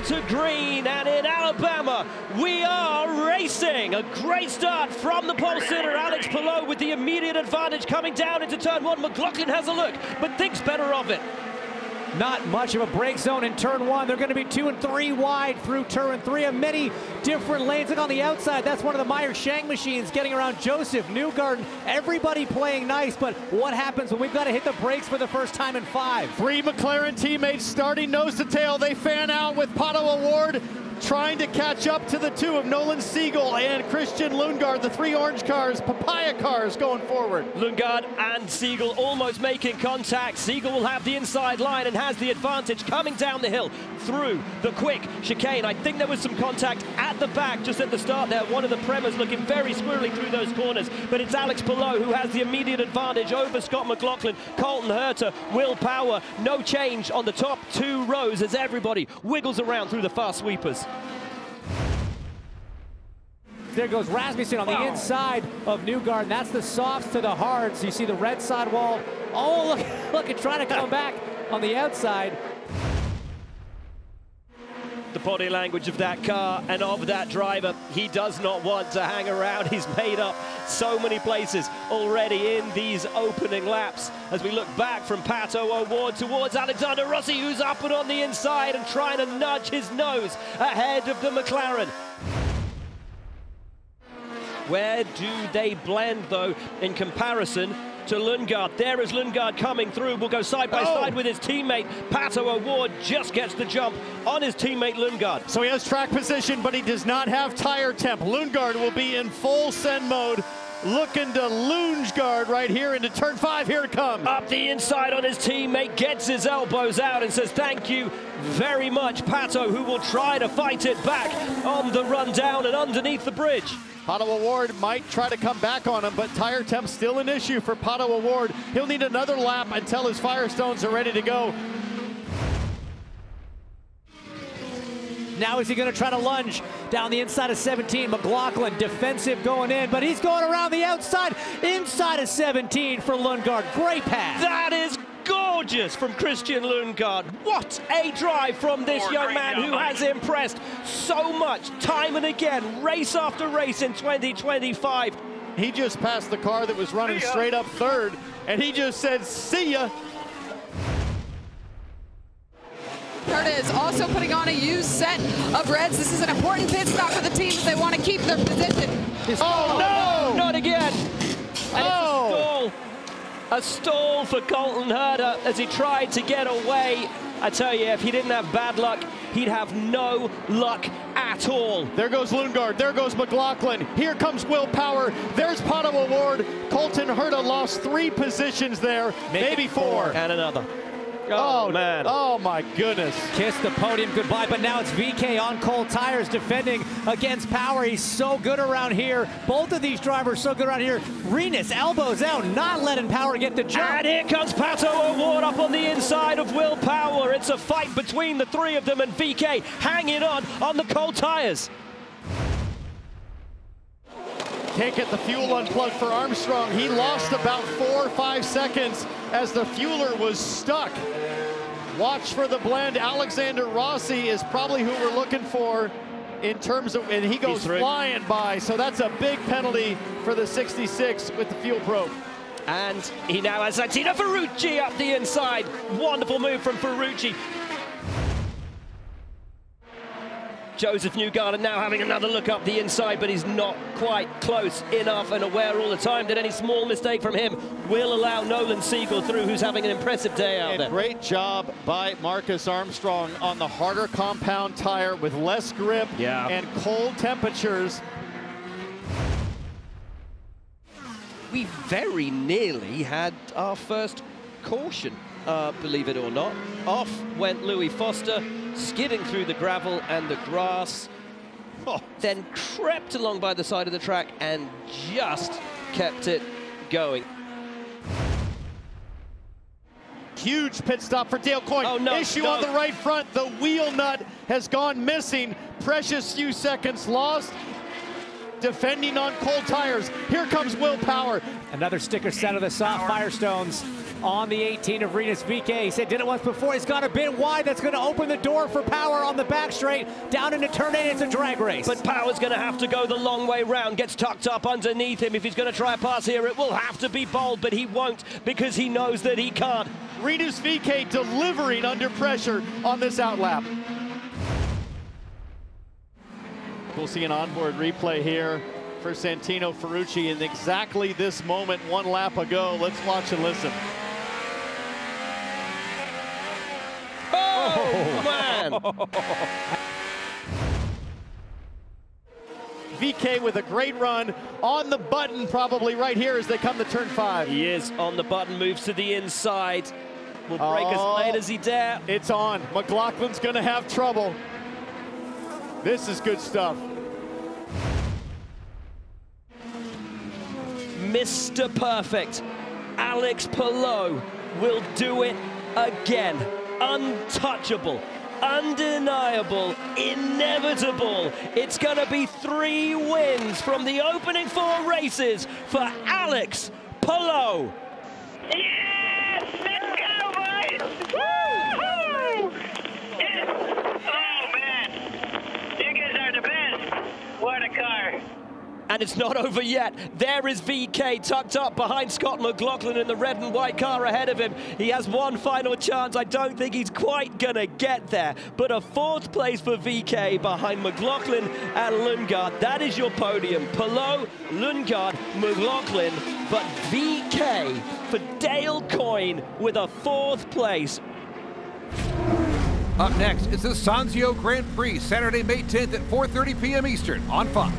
to green, and in Alabama, we are racing. A great start from the pole sitter, Alex Palou, with the immediate advantage coming down into turn one. McLaughlin has a look, but thinks better of it. Not much of a break zone in turn one. They're going to be 2 and 3 wide through turn three of many different lanes. Look on the outside. That's one of the Meyer Shang machines getting around Josef Newgarden. Everybody playing nice, but what happens when we've got to hit the brakes for the first time in 5? 3 McLaren teammates starting nose to tail. They fan out with Pato Award trying to catch up to the 2 of Nolan Siegel and Christian Lundgaard. The 3 orange cars, papaya cars going forward. Lundgaard and Siegel almost making contact. Siegel will have the inside line and has the advantage coming down the hill through the quick chicane. I think there was some contact at the back just at the start there. One of the Premers looking very squirrely through those corners, but it's Alex Palou who has the immediate advantage over Scott McLaughlin. Colton Herta, Will Power, no change on the top 2 rows as everybody wiggles around through the fast sweepers. There goes Rasmussen on the inside of Newgarden. That's the softs to the hards. You see the red sidewall. Oh, look at trying to come back on the outside. The body language of that car and of that driver, he does not want to hang around. He's made up so many places already in these opening laps. As we look back from Pato Award towards Alexander Rossi, who's up and on the inside and trying to nudge his nose ahead of the McLaren. Where do they blend, though, in comparison to Lundgaard? There is Lundgaard coming through. Will go side by side with his teammate. Pato Award just gets the jump on his teammate Lundgaard. So he has track position, but he does not have tire temp. Lundgaard will be in full send mode, looking to Lundgaard right here into turn 5. Here it comes. Up the inside on his teammate, gets his elbows out and says thank you very much, Pato, who will try to fight it back on the run down and underneath the bridge. Pato Award might try to come back on him, but tire temp's still an issue for Pato Award. He'll need another lap until his Firestones are ready to go. Now is he going to try to lunge down the inside of 17? McLaughlin defensive going in, but he's going around the outside, inside of 17 for Lundgaard. Great pass. That is gorgeous from Christian Lundgaard. What a drive from this young man who has impressed so much time and again, race after race in 2025. He just passed the car that was running straight up third, and he just said, see ya. Herta is also putting on a used set of reds. This is an important pit stop for the team if they want to keep their position. Oh, no! Not again. And it's a stall for Colton Herta as he tried to get away. I tell you, if he didn't have bad luck, he'd have no luck at all. There goes Lundgaard, there goes McLaughlin. Here comes Will Power, there's Pato Award. Colton Herta lost 3 positions there, maybe 4. And another. Oh, man. Oh, my goodness. Kiss the podium goodbye, but now it's VK on cold tires defending against Power. He's so good around here. Both of these drivers so good around here. Renus elbows out, not letting Power get the jump. And here comes Pato Award up on the inside of Will Power. It's a fight between the 3 of them, and VK hanging on the cold tires. Can't get the fuel unplugged for Armstrong. He lost about 4 or 5 seconds as the fueler was stuck. Watch for the blend. Alexander Rossi is probably who we're looking for in terms of, and he goes flying by. So that's a big penalty for the 66 with the fuel probe. And he now has Santino Ferrucci up the inside. Wonderful move from Ferrucci. Josef Newgarden now having another look up the inside, but he's not quite close enough and aware all the time that any small mistake from him will allow Nolan Siegel through, who's having an impressive day out there. Great job by Marcus Armstrong on the harder compound tire with less grip and cold temperatures. We very nearly had our first caution, believe it or not. Off went Louis Foster, skidding through the gravel and the grass, then crept along by the side of the track and just kept it going. Huge pit stop for Dale Coyne. Oh, no, Issue on the right front. The wheel nut has gone missing. Precious few seconds lost. defending on cold tires. Here comes Will Power. Another sticker set of the soft Firestones on the 18 of Rinus VeeKay. He said did it once before. He's got a bit wide. That's going to open the door for Power on the back straight. Down into turn 8. It's a drag race. But Power's going to have to go the long way round. Gets tucked up underneath him. If he's going to try a pass here, it will have to be bold, but he won't because he knows that he can't. Rinus VeeKay delivering under pressure on this outlap. We'll see an onboard replay here for Santino Ferrucci in exactly this moment 1 lap ago. Let's watch and listen. Oh, man! VeeKay with a great run on the button probably right here as they come to turn 5. He is on the button, moves to the inside. Will break as late as he dare. It's on. McLaughlin's going to have trouble. This is good stuff. Mr. Perfect, Alex Palou will do it again. Untouchable, undeniable, inevitable. It's going to be 3 wins from the opening 4 races for Alex Palou. Yes! Let's go, boys! Woo-hoo! Yes! Oh, man! You guys are the best. What a car. And it's not over yet. There is VeeKay tucked up behind Scott McLaughlin in the red and white car ahead of him. He has one final chance. I don't think he's quite gonna get there. But a 4th place for VeeKay behind McLaughlin and Lundgaard. That is your podium. Palou, Lundgaard, McLaughlin, but VeeKay for Dale Coyne with a 4th place. Up next is the Sanzio Grand Prix, Saturday, May 10th at 4:30 p.m. Eastern on Fox.